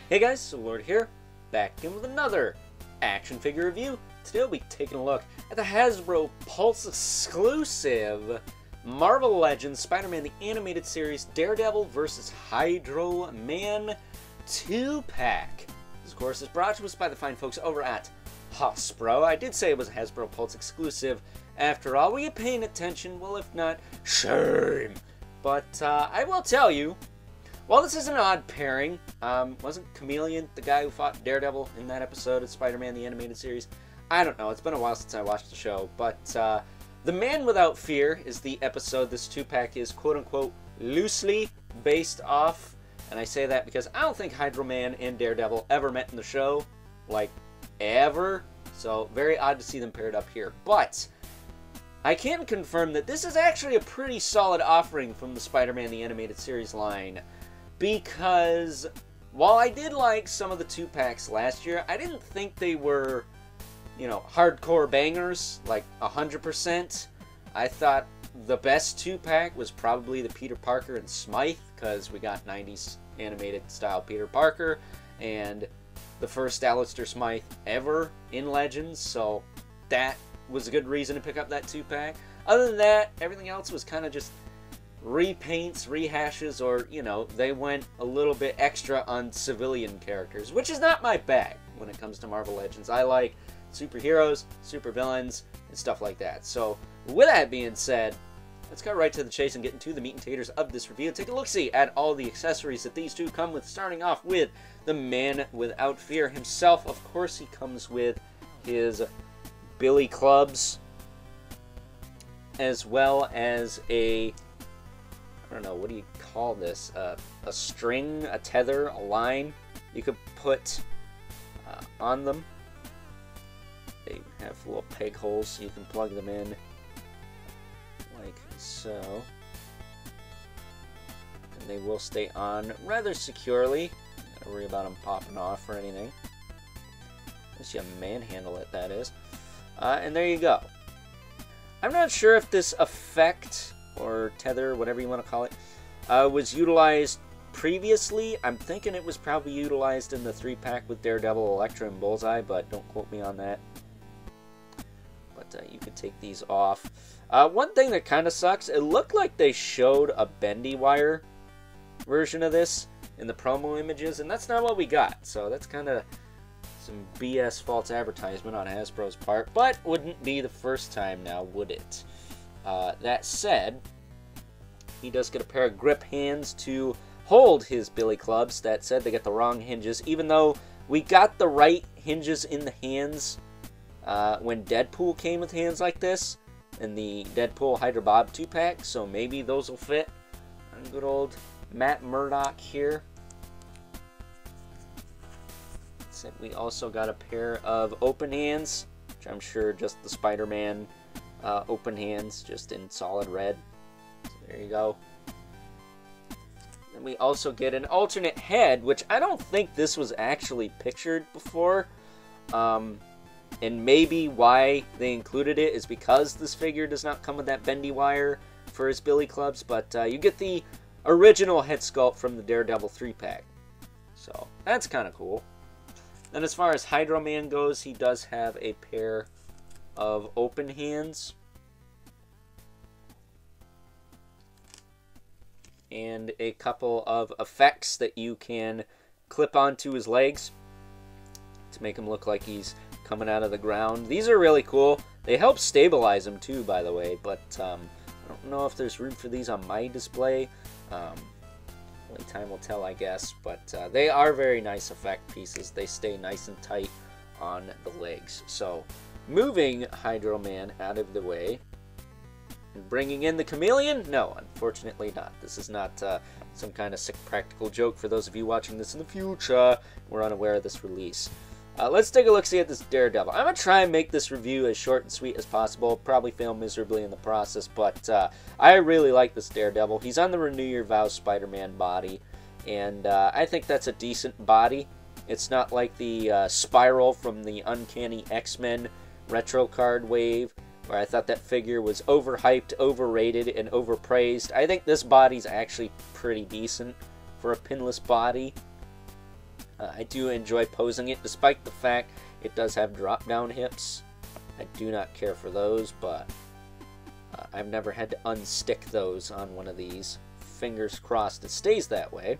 Hey guys, Lord here, back in with another action figure review. Today we'll be taking a look at the Hasbro Pulse exclusive Marvel Legends Spider-Man the Animated Series Daredevil vs. Hydro Man 2-pack. This, of course, is brought to us by the fine folks over at Hasbro. I did say it was a Hasbro Pulse exclusive. After all, were you paying attention? Well, if not, shame. But I will tell you, while this is an odd pairing, wasn't Chameleon the guy who fought Daredevil in that episode of Spider-Man the Animated Series? I don't know. It's been a while since I watched the show. But The Man Without Fear is the episode this 2-pack is quote-unquote loosely based off. And I say that because I don't think Hydro Man and Daredevil ever met in the show. Like, ever. So, very odd to see them paired up here. But I can confirm that this is actually a pretty solid offering from the Spider-Man the Animated Series line. Because while I did like some of the 2-packs last year, I didn't think they were, you know, hardcore bangers, like 100%. I thought the best 2-pack was probably the Peter Parker and Smythe, because we got 90s animated style Peter Parker, and the first Alistair Smythe ever in Legends, so that was a good reason to pick up that 2-pack. Other than that, everything else was kind of just repaints, rehashes, or, you know, they went a little bit extra on civilian characters, which is not my bag when it comes to Marvel Legends. I like superheroes, supervillains, and stuff like that. So, with that being said, let's go right to the chase and get into the meat and taters of this review and take a look-see at all the accessories that these two come with, starting off with the Man Without Fear himself. Of course, he comes with his billy clubs, as well as a, I don't know, what do you call this? A string, a tether, a line you could put on them. They have little peg holes so you can plug them in like so. And they will stay on rather securely. Don't gotta worry about them popping off or anything. Unless you manhandle it, that is. And there you go. I'm not sure if this effect or tether, whatever you want to call it, was utilized previously. I'm thinking it was probably utilized in the 3-pack with Daredevil, Elektra, and Bullseye, but don't quote me on that. But you could take these off. One thing that kind of sucks, it looked like they showed a bendy wire version of this in the promo images, and that's not what we got. So that's kind of some BS false advertisement on Hasbro's part, but wouldn't be the first time now, would it? That said, he does get a pair of grip hands to hold his billy clubs. That said, they get the wrong hinges, even though we got the right hinges in the hands when Deadpool came with hands like this in the Deadpool Hydra Bob 2-pack, so maybe those will fit on good old Matt Murdock here. Said we also got a pair of open hands, which I'm sure just the Spider-Man open hands, just in solid red. So there you go. And we also get an alternate head, which I don't think this was actually pictured before. And maybe why they included it is because this figure does not come with that bendy wire for his billy clubs, but you get the original head sculpt from the Daredevil 3-pack. So that's kind of cool. Then as far as Hydro Man goes, he does have a pair of open hands. And a couple of effects that you can clip onto his legs to make him look like he's coming out of the ground. These are really cool. They help stabilize him too, by the way, but I don't know if there's room for these on my display. Only time will tell, I guess, but they are very nice effect pieces. They stay nice and tight on the legs. So, moving Hydro Man out of the way and bringing in the Chameleon? No, unfortunately not. This is not some kind of sick practical joke for those of you watching this in the future. We're unaware of this release. Let's take a look-see at this Daredevil. I'm going to try and make this review as short and sweet as possible. Probably fail miserably in the process, but I really like this Daredevil. He's on the Renew Your Vows Spider-Man body, and I think that's a decent body. It's not like the Spiral from the Uncanny X-Men retro card wave, where I thought that figure was overhyped, overrated, and overpraised. I think this body's actually pretty decent for a pinless body. I do enjoy posing it, despite the fact it does have drop-down hips. I do not care for those, but I've never had to unstick those on one of these. Fingers crossed it stays that way.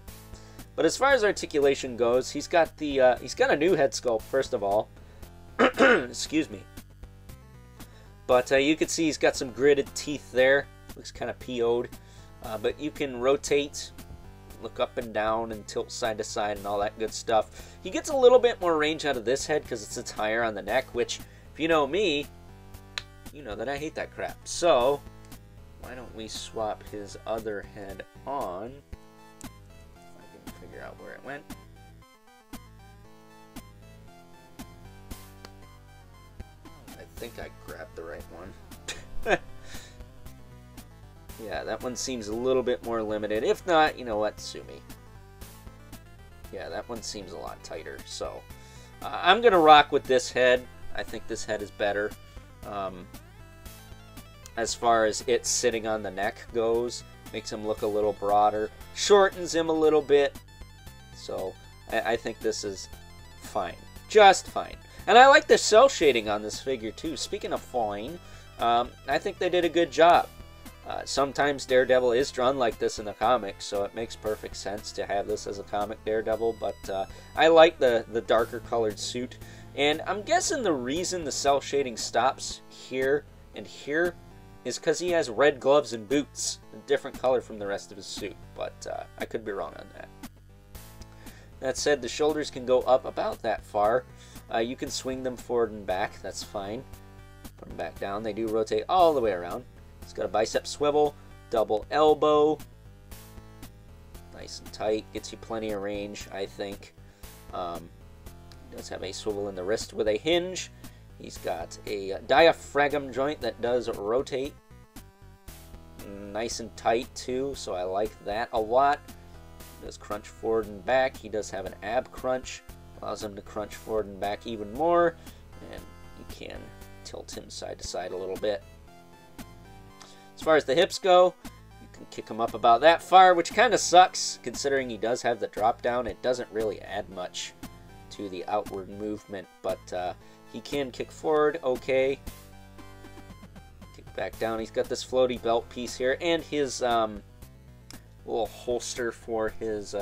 But as far as articulation goes, he's got a new head sculpt, first of all. Excuse me. But you can see he's got some gritted teeth there. Looks kind of PO'd. But you can rotate, look up and down, and tilt side to side and all that good stuff. He gets a little bit more range out of this head because it sits higher on the neck, which, if you know me, you know that I hate that crap. So, why don't we swap his other head on? I can figure out where it went. I think I grabbed the right one. Yeah, that one seems a little bit more limited. If not, you know what, sue me. Yeah, that one seems a lot tighter. So, I'm going to rock with this head. I think this head is better. As far as it sitting on the neck goes, makes him look a little broader, shortens him a little bit. So, I think this is fine. Just fine. And I like the cell shading on this figure, too. Speaking of fine, I think they did a good job. Sometimes Daredevil is drawn like this in the comics, so it makes perfect sense to have this as a comic Daredevil, but I like the darker colored suit. And I'm guessing the reason the cell shading stops here and here is because he has red gloves and boots, a different color from the rest of his suit, but I could be wrong on that. That said, the shoulders can go up about that far. You can swing them forward and back, that's fine. Put them back down. They do rotate all the way around. It's got a bicep swivel, double elbow. Nice and tight, gets you plenty of range, I think. Does have a swivel in the wrist with a hinge. He's got a diaphragm joint that does rotate. Nice and tight too, so I like that a lot. Does crunch forward and back. He does have an ab crunch. Allows him to crunch forward and back even more. And you can tilt him side to side a little bit. As far as the hips go, you can kick him up about that far, which kind of sucks, considering he does have the drop down. It doesn't really add much to the outward movement, but he can kick forward, okay. Kick back down. He's got this floaty belt piece here, and his little holster for his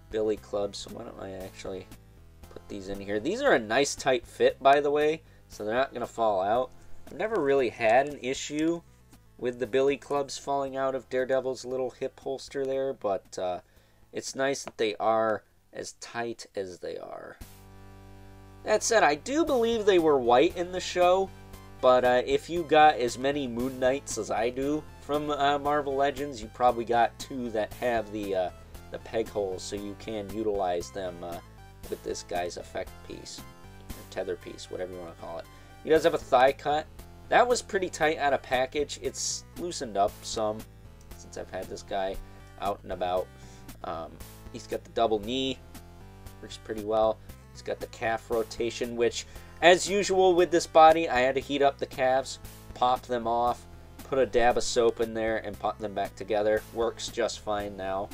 billy club. So why don't I actually put these in here? These are a nice tight fit, by the way, so they're not going to fall out. I've never really had an issue with the billy clubs falling out of Daredevil's little hip holster there, but it's nice that they are as tight as they are. That said, I do believe they were white in the show, but if you got as many Moon Knights as I do from Marvel Legends, you probably got two that have the peg holes, so you can utilize them with this guy's effect piece, or tether piece, whatever you want to call it. He does have a thigh cut. That was pretty tight out of package. It's loosened up some since I've had this guy out and about. He's got the double knee, works pretty well. He's got the calf rotation, which, as usual with this body, I had to heat up the calves, pop them off, put a dab of soap in there, and pop them back together. Works just fine now.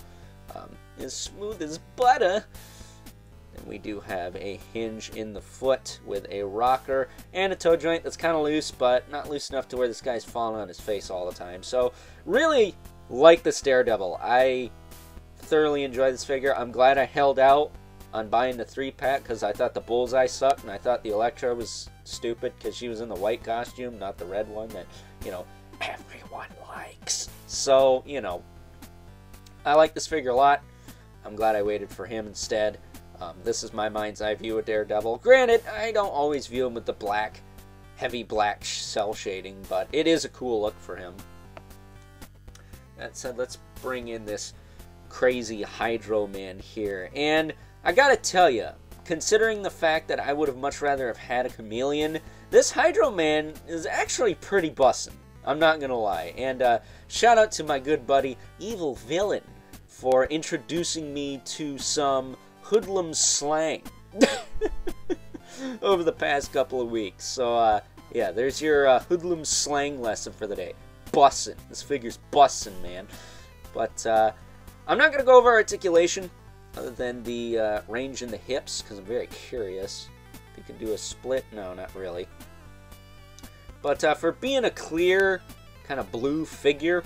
As smooth as butter. And we do have a hinge in the foot with a rocker and a toe joint that's kind of loose, but not loose enough to where this guy's falling on his face all the time. So, really like this Daredevil. I thoroughly enjoy this figure. I'm glad I held out on buying the 3-pack because I thought the Bullseye sucked, and I thought the Elektra was stupid because she was in the white costume, not the red one that, you know, everyone likes. So, you know, I like this figure a lot. I'm glad I waited for him instead. This is my mind's eye view of Daredevil. Granted, I don't always view him with the black, heavy black cell shading, but it is a cool look for him. That said, let's bring in this crazy Hydro Man here. And I gotta tell you, considering the fact that I would have much rather have had a Chameleon, this Hydro Man is actually pretty bussin'. I'm not gonna lie. And shout out to my good buddy Evil Villain for introducing me to some hoodlum slang over the past couple of weeks. So yeah, there's your hoodlum slang lesson for the day. Bussin'. This figure's bussin', man. But I'm not gonna go over articulation. other than the range in the hips, because I'm very curious. If you can do a split, no, not really. But for being a clear kind of blue figure,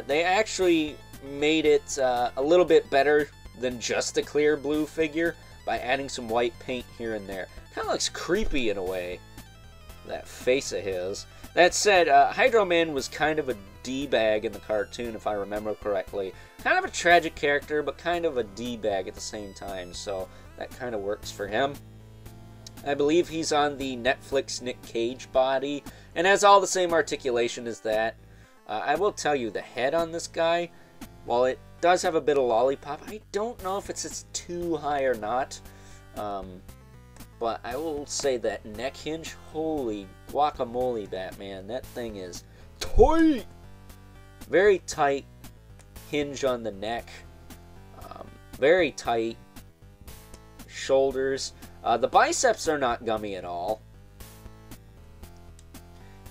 they actually made it a little bit better than just a clear blue figure by adding some white paint here and there. Kind of looks creepy in a way, that face of his. That said, Hydro Man was kind of a D-bag in the cartoon, if I remember correctly. Kind of a tragic character, but kind of a D-bag at the same time, so that kind of works for him. I believe he's on the Netflix Nick Cage body, and has all the same articulation as that. I will tell you, the head on this guy, while it does have a bit of lollipop, I don't know if it's too high or not. But I will say that neck hinge, holy guacamole, Batman, that thing is tight! Very tight hinge on the neck. Very tight shoulders. The biceps are not gummy at all.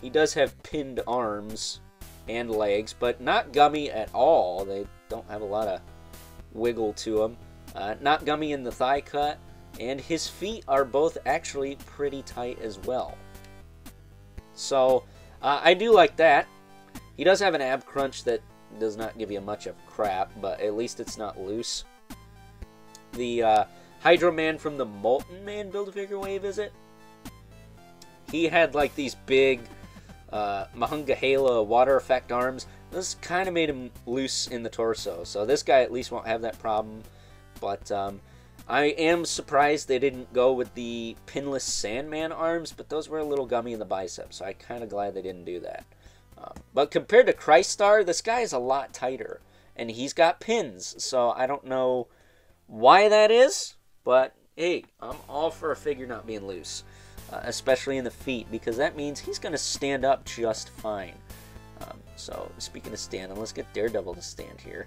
He does have pinned arms and legs, but not gummy at all. They don't have a lot of wiggle to them. Not gummy in the thigh cut. And his feet are both actually pretty tight as well. So, I do like that. He does have an ab crunch that does not give you much of crap, but at least it's not loose. The Hydro Man from the Molten Man Build-A-Figure wave, is it? He had like these big Mahungahala water effect arms. This kind of made him loose in the torso, so this guy at least won't have that problem. But I am surprised they didn't go with the pinless Sandman arms, but those were a little gummy in the biceps, so I'm kind of glad they didn't do that. But compared to Christstar, this guy is a lot tighter, and he's got pins, so I don't know why that is, but hey, I'm all for a figure not being loose, especially in the feet, because that means he's going to stand up just fine. So, speaking of standing, let's get Daredevil to stand here.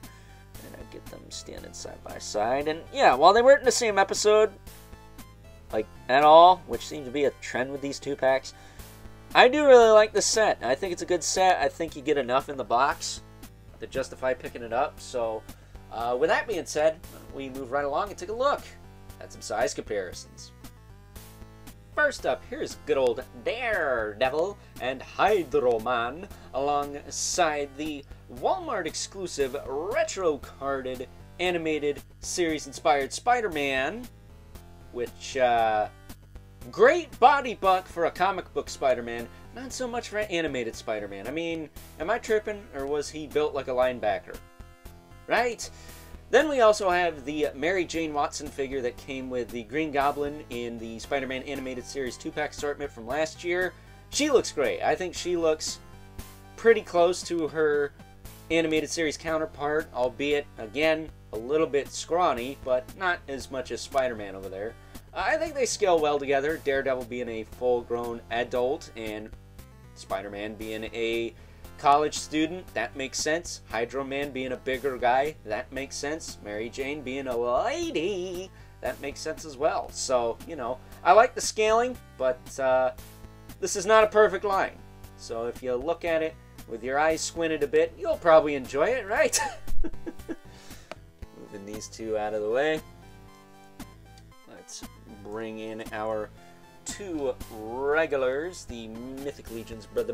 And I get them standing side by side. And yeah, while they weren't in the same episode, like, at all, which seems to be a trend with these 2-packs, I do really like this set. I think it's a good set. I think you get enough in the box to justify picking it up. So, with that being said, we move right along and take a look at some size comparisons. First up, here's good old Daredevil and Hydro Man alongside the Walmart exclusive retro carded animated series inspired Spider-Man, which great body buck for a comic book Spider-Man, not so much for animated Spider-Man. I mean, am I tripping, or was he built like a linebacker? Right? Then we also have the Mary Jane Watson figure that came with the Green Goblin in the Spider-Man Animated Series 2-pack assortment from last year. She looks great. I think she looks pretty close to her animated series counterpart, albeit, again, a little bit scrawny, but not as much as Spider-Man over there. I think they scale well together, Daredevil being a full-grown adult, and Spider-Man being a college student, that makes sense. Hydro Man being a bigger guy, that makes sense. Mary Jane being a lady, that makes sense as well. So, you know, I like the scaling, but this is not a perfect line. So if you look at it with your eyes squinted a bit, you'll probably enjoy it, right? Moving these two out of the way. Let's bring in our two regulars, the Mythic Legion's brother.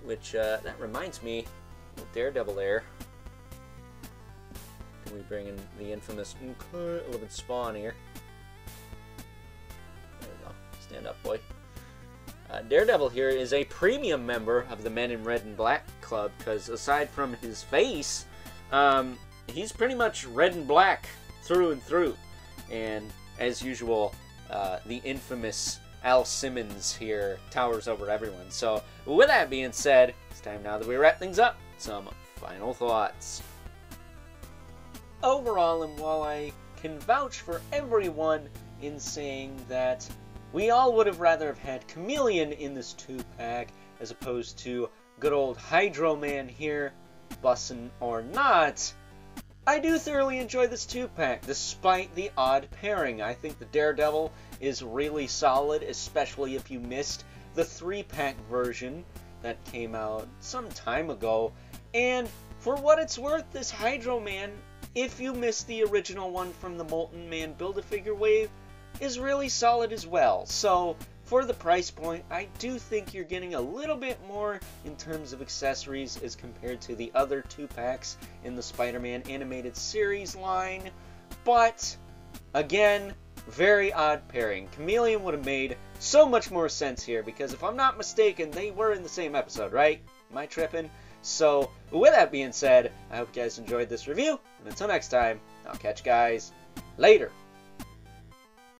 Which, that reminds me, with Daredevil there, can we bring in the infamous 11 Spawn here? There we go. Stand up, boy. Daredevil here is a premium member of the Men in Red and Black Club, because aside from his face, he's pretty much red and black through and through. And, as usual, the infamous Al Simmons here towers over everyone. So, with that being said, it's time now that we wrap things up. Some final thoughts. Overall, and while I can vouch for everyone in saying that we all would have rather have had Chameleon in this 2-pack as opposed to good old Hydro Man here, bussin' or not, I do thoroughly enjoy this 2-pack, despite the odd pairing. I think the Daredevil is really solid, especially if you missed the 3-pack version that came out some time ago. And for what it's worth, this Hydro Man, if you missed the original one from the Molten Man Build-A-Figure wave, is really solid as well. So, for the price point, I do think you're getting a little bit more in terms of accessories as compared to the other 2-packs in the Spider-Man Animated Series line. But, again, very odd pairing. Chameleon would have made so much more sense here, because if I'm not mistaken, they were in the same episode, right? Am I tripping? So, with that being said, I hope you guys enjoyed this review, and until next time, I'll catch you guys later.